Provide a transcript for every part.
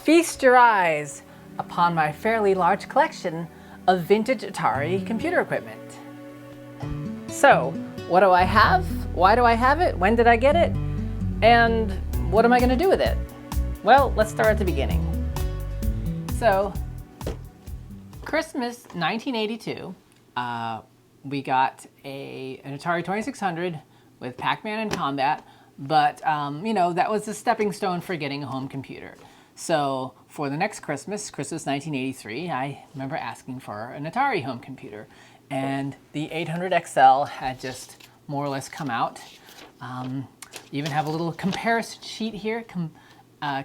Feast your eyes upon my fairly large collection of vintage Atari computer equipment. So, what do I have? Why do I have it? When did I get it? And what am I going to do with it? Well, let's start at the beginning. So, Christmas 1982, we got an Atari 2600 with Pac-Man and Combat, but you know, that was a stepping stone for getting a home computer. So for the next Christmas 1983, I remember asking for an Atari home computer, and the 800 XL had just more or less come out. You even have a little comparison sheet here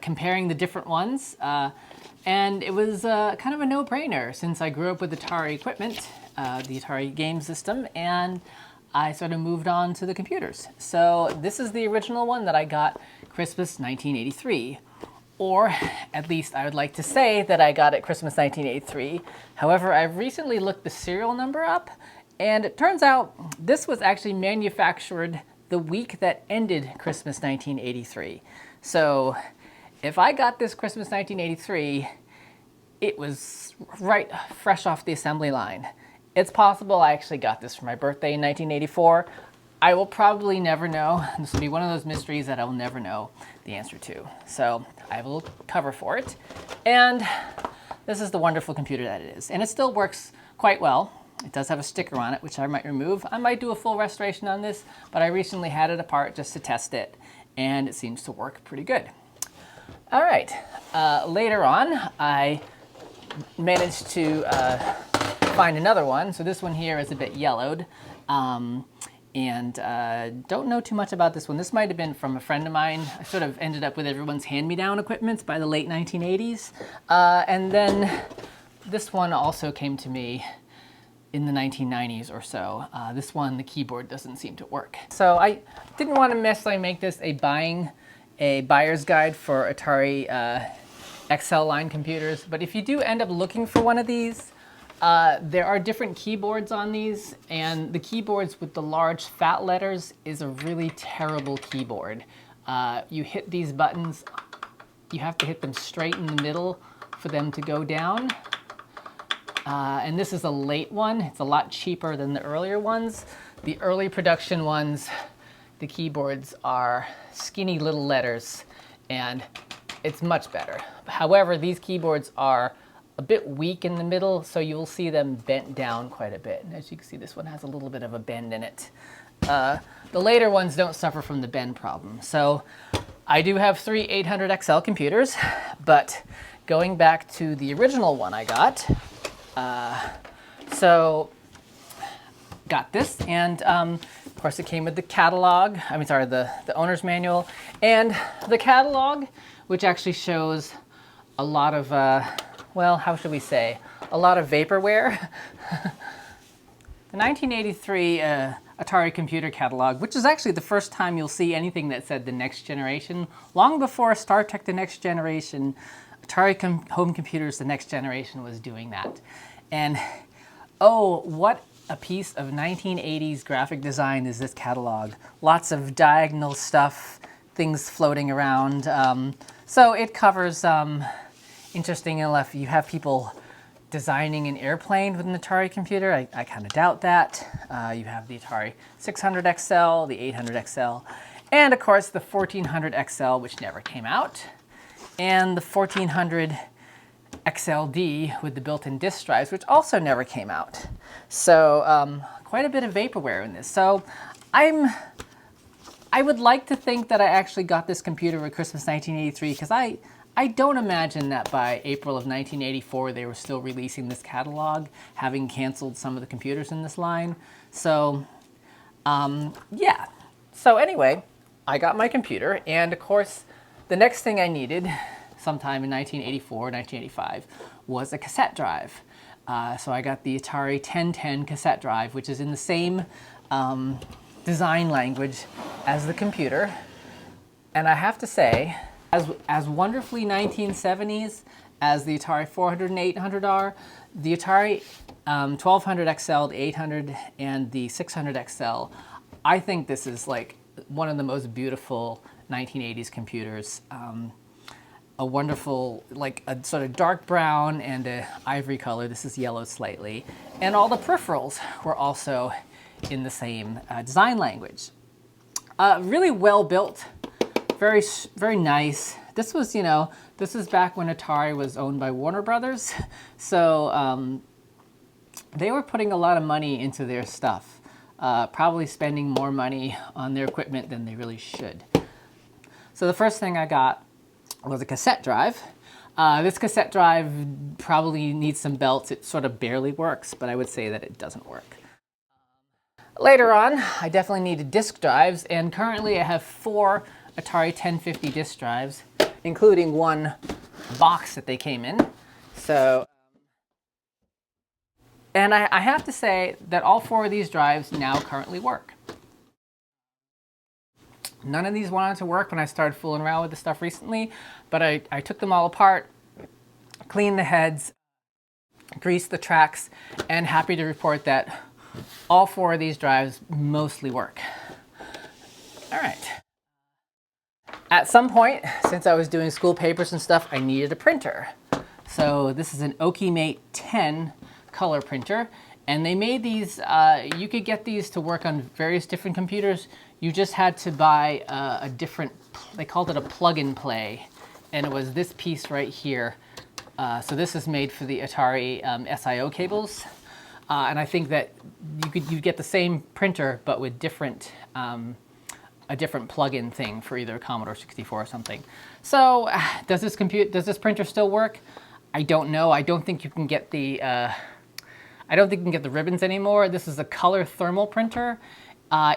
comparing the different ones, and it was kind of a no-brainer since I grew up with Atari equipment, the Atari game system, and I sort of moved on to the computers. So this is the original one that I got Christmas 1983. Or at least I would like to say that I got it Christmas 1983. However, I've recently looked the serial number up, and it turns out this was actually manufactured the week that ended Christmas 1983. So if I got this Christmas 1983, it was right fresh off the assembly line. It's possible I actually got this for my birthday in 1984. I will probably never know. This will be one of those mysteries that I will never know the answer to. So I have a little cover for it. And this is the wonderful computer that it is. And it still works quite well. It does have a sticker on it, which I might remove. I might do a full restoration on this, but I recently had it apart just to test it, and it seems to work pretty good. All right, later on, I managed to find another one. So this one here is a bit yellowed. And don't know too much about this one. This might have been from a friend of mine. I sort of ended up with everyone's hand-me-down equipment by the late 1980s. And then this one also came to me in the 1990s or so. This one, the keyboard doesn't seem to work. So I didn't want to necessarily make this a buyer's guide for Atari XL line computers. But if you do end up looking for one of these, there are different keyboards on these, and the keyboards with the large fat letters is a really terrible keyboard. You hit these buttons, you have to hit them straight in the middle for them to go down. And this is a late one. It's a lot cheaper than the earlier ones. The early production ones, the keyboards are skinny little letters, and it's much better. However, these keyboards are a bit weak in the middle, so you'll see them bent down quite a bit. And as you can see, this one has a little bit of a bend in it. The later ones don't suffer from the bend problem. So I do have 3 800 XL computers, but going back to the original one I got, so got this, and of course it came with the catalog, the owner's manual, and the catalog, which actually shows a lot of well, how should we say, a lot of vaporware. The 1983 Atari computer catalog, which is actually the first time you'll see anything that said the next generation. Long before Star Trek The Next Generation, Atari home computers The Next Generation was doing that. And oh, what a piece of 1980s graphic design is this catalog. Lots of diagonal stuff, things floating around. So it covers interesting enough, you have people designing an airplane with an Atari computer. I kind of doubt that. You have the Atari 600 XL, the 800 XL, and of course the 1400 XL, which never came out, and the 1400 XLD with the built-in disk drives, which also never came out. So quite a bit of vaporware in this. So I would like to think that I actually got this computer for Christmas 1983, because I don't imagine that by April of 1984 they were still releasing this catalog, having canceled some of the computers in this line. So, yeah. So anyway, I got my computer, and of course, the next thing I needed, sometime in 1984, 1985, was a cassette drive. So I got the Atari 1010 cassette drive, which is in the same design language as the computer. And I have to say, as wonderfully 1970s as the Atari 400 and 800 are, the Atari 1200 XL, the 800, and the 600 XL, I think this is like one of the most beautiful 1980s computers. a wonderful, like a sort of dark brown and a ivory color. This is yellow slightly. And all the peripherals were also in the same design language. Really well built, very nice. This was, this is back when Atari was owned by Warner Brothers. So they were putting a lot of money into their stuff, probably spending more money on their equipment than they really should. So the first thing I got was a cassette drive. This cassette drive probably needs some belts. It sort of barely works, but I would say that it doesn't work. Later on, I definitely needed disk drives, and currently I have 4 Atari 1050 disk drives, including one box that they came in. So, and I have to say that all 4 of these drives now currently work. None of these wanted to work when I started fooling around with this stuff recently, but I took them all apart, cleaned the heads, greased the tracks, and happy to report that all 4 of these drives mostly work. All right. At some point, since I was doing school papers and stuff, I needed a printer. So this is an Okimate 10 color printer, and they made these, you could get these to work on various different computers. You just had to buy a different, they called it a plug-and-play, and it was this piece right here. So this is made for the Atari SIO cables. And I think that you'd get the same printer, but with different, a different plug-in thing for either Commodore 64 or something. So does this printer still work? I don't know. I don't think you can get the, I don't think you can get the ribbons anymore. This is a color thermal printer.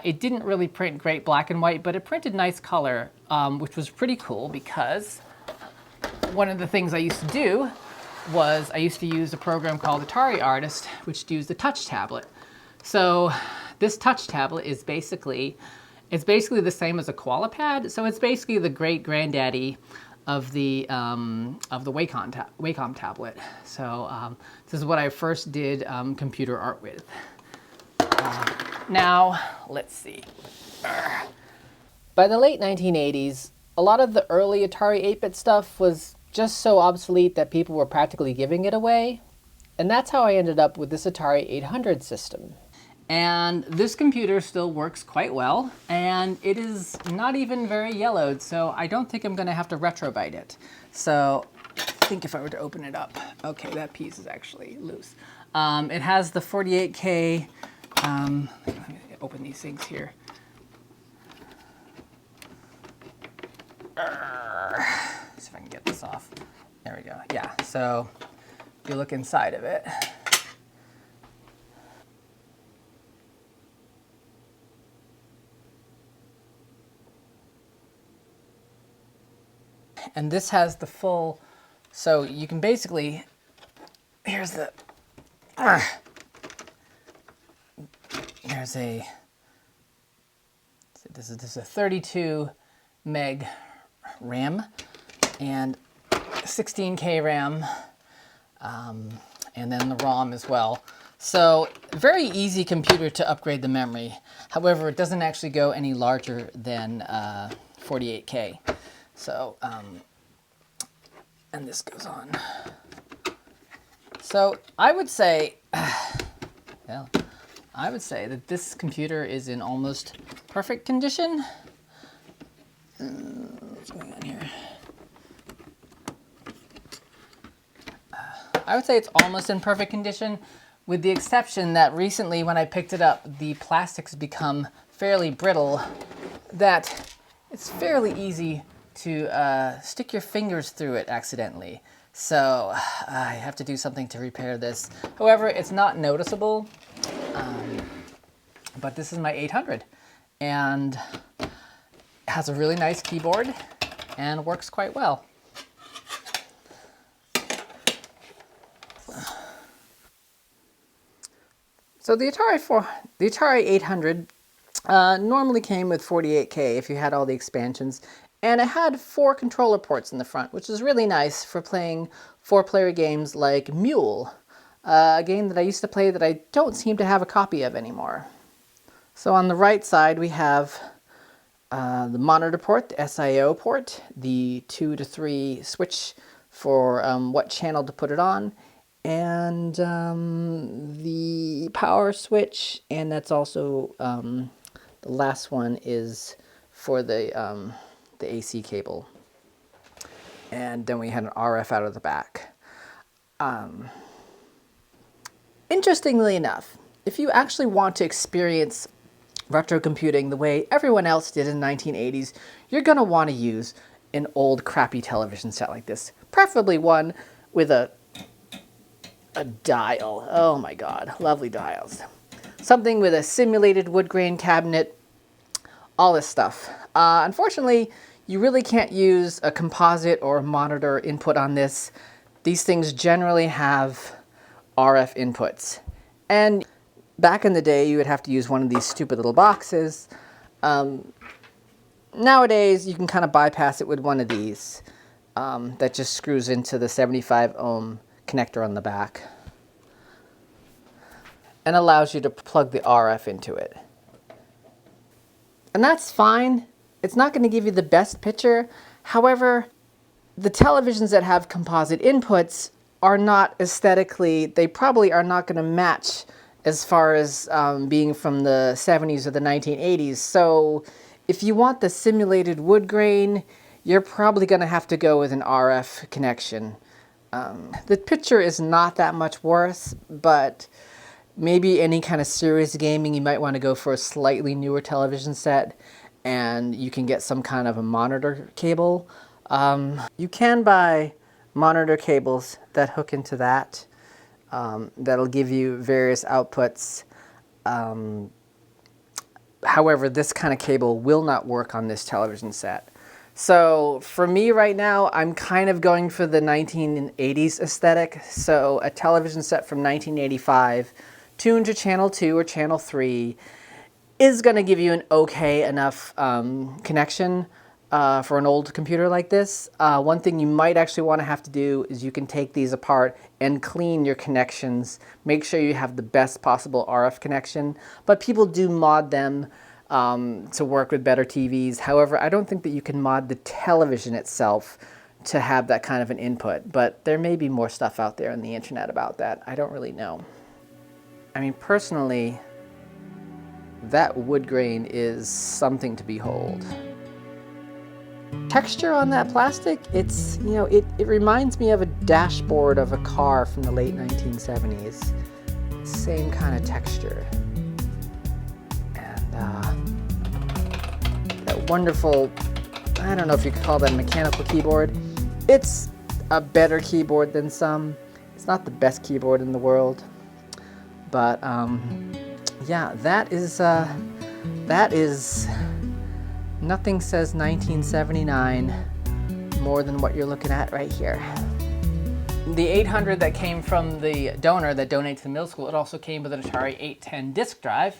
It didn't really print great black and white, but it printed nice color, which was pretty cool because one of the things I used to do was I used to use a program called Atari Artist, which used the touch tablet. So this touch tablet is basically the same as a Qualipad. So it's basically the great granddaddy of the Wacom tablet. So this is what I first did computer art with. Now let's see. By the late 1980s, a lot of the early Atari 8-bit stuff was just so obsolete that people were practically giving it away. And that's how I ended up with this Atari 800 system. And this computer still works quite well, and it is not even very yellowed, so I don't think I'm going to have to retrobyte it. So I think if I were to open it up, okay, that piece is actually loose. It has the 48K, let me open these things here. See if I can get this off. There we go. Yeah, so if you look inside of it, and this has the full, so you can basically, here's the, this is a 32 meg RAM and 16K RAM, and then the ROM as well. So very easy computer to upgrade the memory. However, it doesn't actually go any larger than 48K. So, and this goes on. So I would say, well, I would say that this computer is in almost perfect condition. What's going on here? I would say it's almost in perfect condition, with the exception that recently when I picked it up, the plastic's become fairly brittle, that it's fairly easy to stick your fingers through it accidentally. So I have to do something to repair this. However, it's not noticeable, but this is my 800, and it has a really nice keyboard and works quite well. So the Atari 800 normally came with 48K if you had all the expansions, and it had 4 controller ports in the front, which is really nice for playing 4-player games like Mule, a game that I used to play that I don't seem to have a copy of anymore. So on the right side we have the monitor port, the SIO port, the 2 to 3 switch for what channel to put it on, and the power switch, and that's also the last one is for the AC cable. And then we had an RF out of the back. Interestingly enough, if you actually want to experience retro computing the way everyone else did in the 1980s, you're going to want to use an old crappy television set like this. Preferably one with a dial. Oh my god, lovely dials. Something with a simulated wood grain cabinet, all this stuff. Unfortunately, you really can't use a composite or a monitor input on this. These things generally have RF inputs. And back in the day, you would have to use one of these stupid little boxes. Nowadays, you can kind of bypass it with one of these that just screws into the 75 ohm connector on the back and allows you to plug the RF into it. And that's fine. It's not going to give you the best picture. However, the televisions that have composite inputs are not aesthetically, they probably are not going to match as far as being from the 70s or the 1980s. So if you want the simulated wood grain, you're probably going to have to go with an RF connection. The picture is not that much worse, but maybe any kind of serious gaming, you might want to go for a slightly newer television set, and you can get some kind of a monitor cable. You can buy monitor cables that hook into that. That'll give you various outputs. However, this kind of cable will not work on this television set. So for me right now, I'm kind of going for the 1980s aesthetic. So a television set from 1985 tuned to channel 2 or channel 3 is going to give you an okay enough connection for an old computer like this. One thing you might actually want to have to do is you can take these apart and clean your connections. Make sure you have the best possible RF connection. But people do mod them to work with better TVs. However, I don't think that you can mod the television itself to have that kind of an input. But there may be more stuff out there on the internet about that. I don't really know. I mean, personally, that wood grain is something to behold. Texture on that plastic, it's, you know, it reminds me of a dashboard of a car from the late 1970s. Same kind of texture. And that wonderful, I don't know if you could call that a mechanical keyboard. It's a better keyboard than some. It's not the best keyboard in the world. But yeah, that is nothing says 1979 more than what you're looking at right here. The 800 that came from the donor that donated to the middle school, it also came with an Atari 810 disk drive.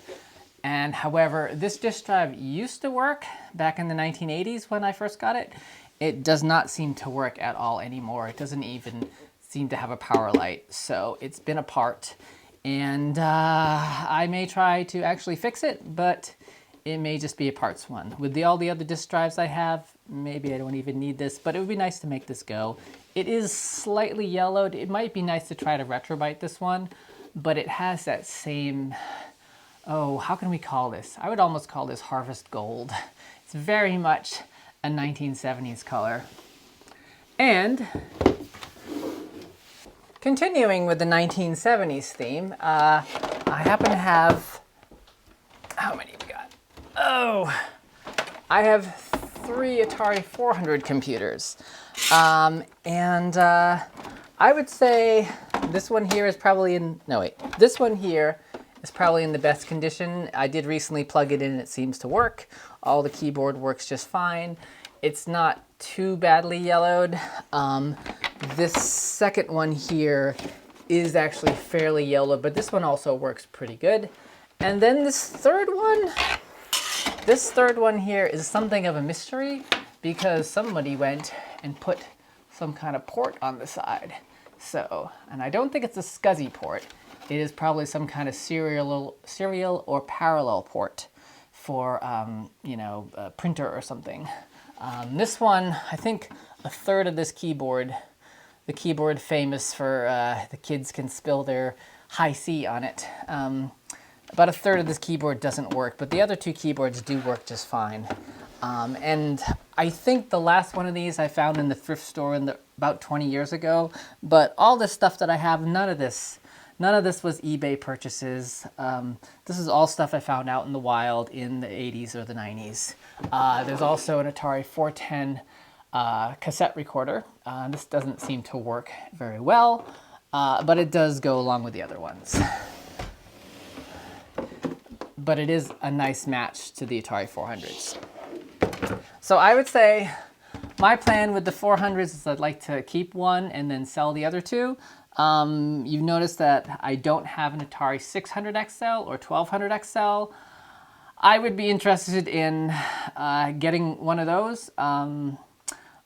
And however, this disk drive used to work back in the 1980s when I first got it. It does not seem to work at all anymore. It doesn't even seem to have a power light. So it's been apart. And I may try to actually fix it, but it may just be a parts one. With all the other disk drives I have, maybe I don't even need this, but it would be nice to make this go. It is slightly yellowed. It might be nice to try to retrobite this one, but it has that same, oh, how can we call this? I would almost call this harvest gold. It's very much a 1970s color. And continuing with the 1970s theme, I happen to have, how many we got? Oh, I have 3 Atari 400 computers. And I would say this one here is probably in, no wait, this one here is probably in the best condition. I did recently plug it in and it seems to work. All the keyboard works just fine. It's not too badly yellowed. This second one here is actually fairly yellow, but this one also works pretty good. And then this third one here is something of a mystery because somebody went and put some kind of port on the side. So, and I don't think it's a SCSI port. It is probably some kind of serial or parallel port for you know, a printer or something. This one, I think a third of this keyboard, the keyboard famous for the kids can spill their high C on it. About a third of this keyboard doesn't work, but the other two keyboards do work just fine. And I think the last one of these I found in the thrift store about 20 years ago, but all this stuff that I have, none of this was eBay purchases. This is all stuff I found out in the wild in the 80s or the 90s. There's also an Atari 410 cassette recorder. This doesn't seem to work very well, but it does go along with the other ones. But it is a nice match to the Atari 400s. So I would say my plan with the 400s is I'd like to keep one and then sell the other two. You've noticed that I don't have an Atari 600 XL or 1200 XL. I would be interested in getting one of those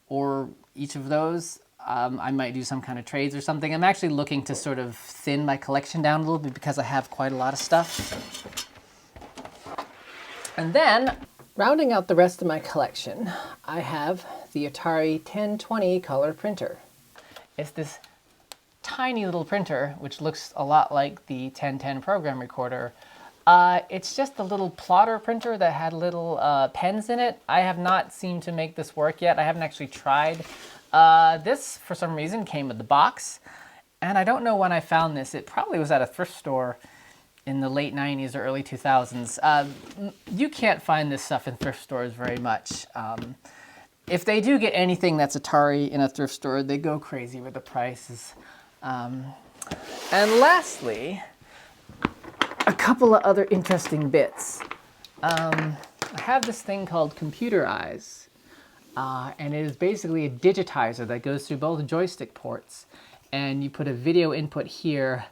or each of those. I might do some kind of trades or something. I'm actually looking to sort of thin my collection down a little bit because I have quite a lot of stuff. And then, rounding out the rest of my collection, I have the Atari 1020 color printer. It's this tiny little printer, which looks a lot like the 1010 program recorder. It's just a little plotter printer that had little pens in it. I have not seemed to make this work yet. I haven't actually tried. This, for some reason, came with the box, and I don't know when I found this. It probably was at a thrift store in the late 90s or early 2000s. You can't find this stuff in thrift stores very much. If they do get anything that's Atari in a thrift store, they go crazy with the prices. And lastly, a couple of other interesting bits. I have this thing called Computer Eyes, and it is basically a digitizer that goes through both joystick ports, and you put a video input here.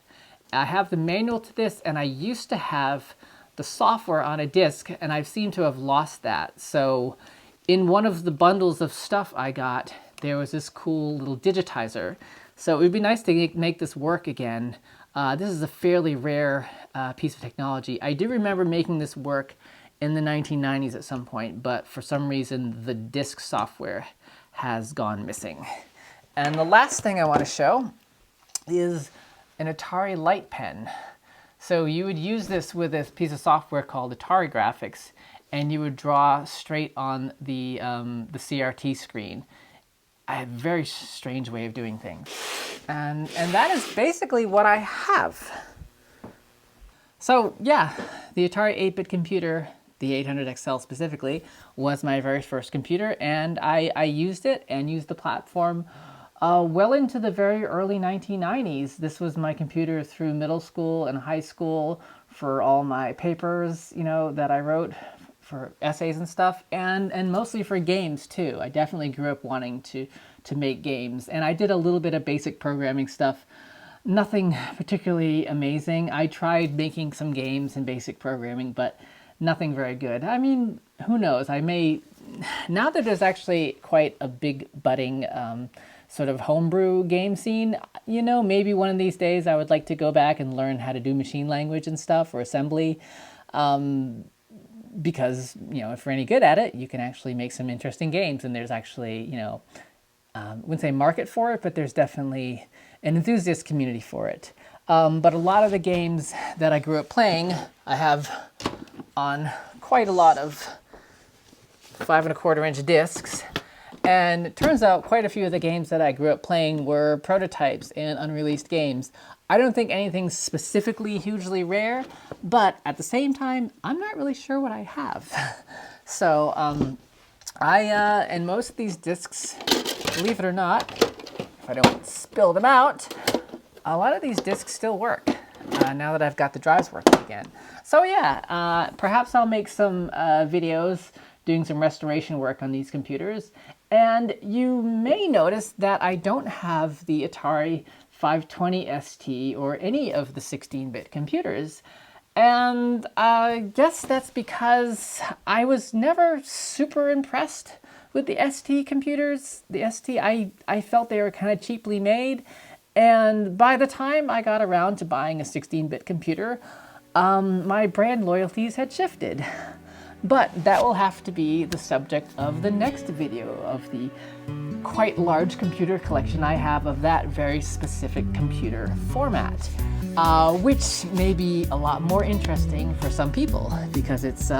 I have the manual to this, and I used to have the software on a disc, and I seem to have lost that. So in one of the bundles of stuff I got, there was this cool little digitizer. So it would be nice to make this work again. This is a fairly rare piece of technology. I do remember making this work in the 1990s at some point, but for some reason the disk software has gone missing. And the last thing I want to show is an Atari Light Pen. So you would use this with this piece of software called Atari Graphics, and you would draw straight on the CRT screen. I have a very strange way of doing things. And that is basically what I have. So yeah, the Atari 8-bit computer, the 800 XL specifically, was my very first computer, and I used it and used the platform well into the very early 1990s. This was my computer through middle school and high school for all my papers, you know, that I wrote for essays and stuff, and mostly for games too. I definitely grew up wanting to make games, and I did a little bit of basic programming stuff. Nothing particularly amazing. I tried making some games in basic programming, but nothing very good. I mean, who knows? I may, now that there's actually quite a big budding sort of homebrew game scene, you know, maybe one of these days I would like to go back and learn how to do machine language and stuff, or assembly, because, you know, if you're any good at it, you can actually make some interesting games, and there's actually, you know, I wouldn't say market for it, but there's definitely an enthusiast community for it. But a lot of the games that I grew up playing, I have on quite a lot of 5 1/4 inch discs. And it turns out quite a few of the games that I grew up playing were prototypes and unreleased games. I don't think anything's specifically hugely rare, but at the same time, I'm not really sure what I have. So and most of these discs, believe it or not, if I don't spill them out, a lot of these discs still work now that I've got the drives working again. So yeah, perhaps I'll make some videos doing some restoration work on these computers. And you may notice that I don't have the Atari 520 ST or any of the 16-bit computers. And I guess that's because I was never super impressed with the ST computers. The ST, I felt they were kind of cheaply made. And by the time I got around to buying a 16-bit computer, my brand loyalties had shifted. But that will have to be the subject of the next video, of the quite large computer collection I have of that very specific computer format, which may be a lot more interesting for some people because it's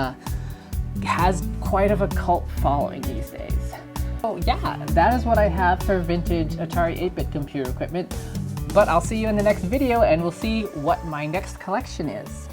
has quite of a cult following these days. So yeah, that is what I have for vintage Atari 8-bit computer equipment, but I'll see you in the next video and we'll see what my next collection is.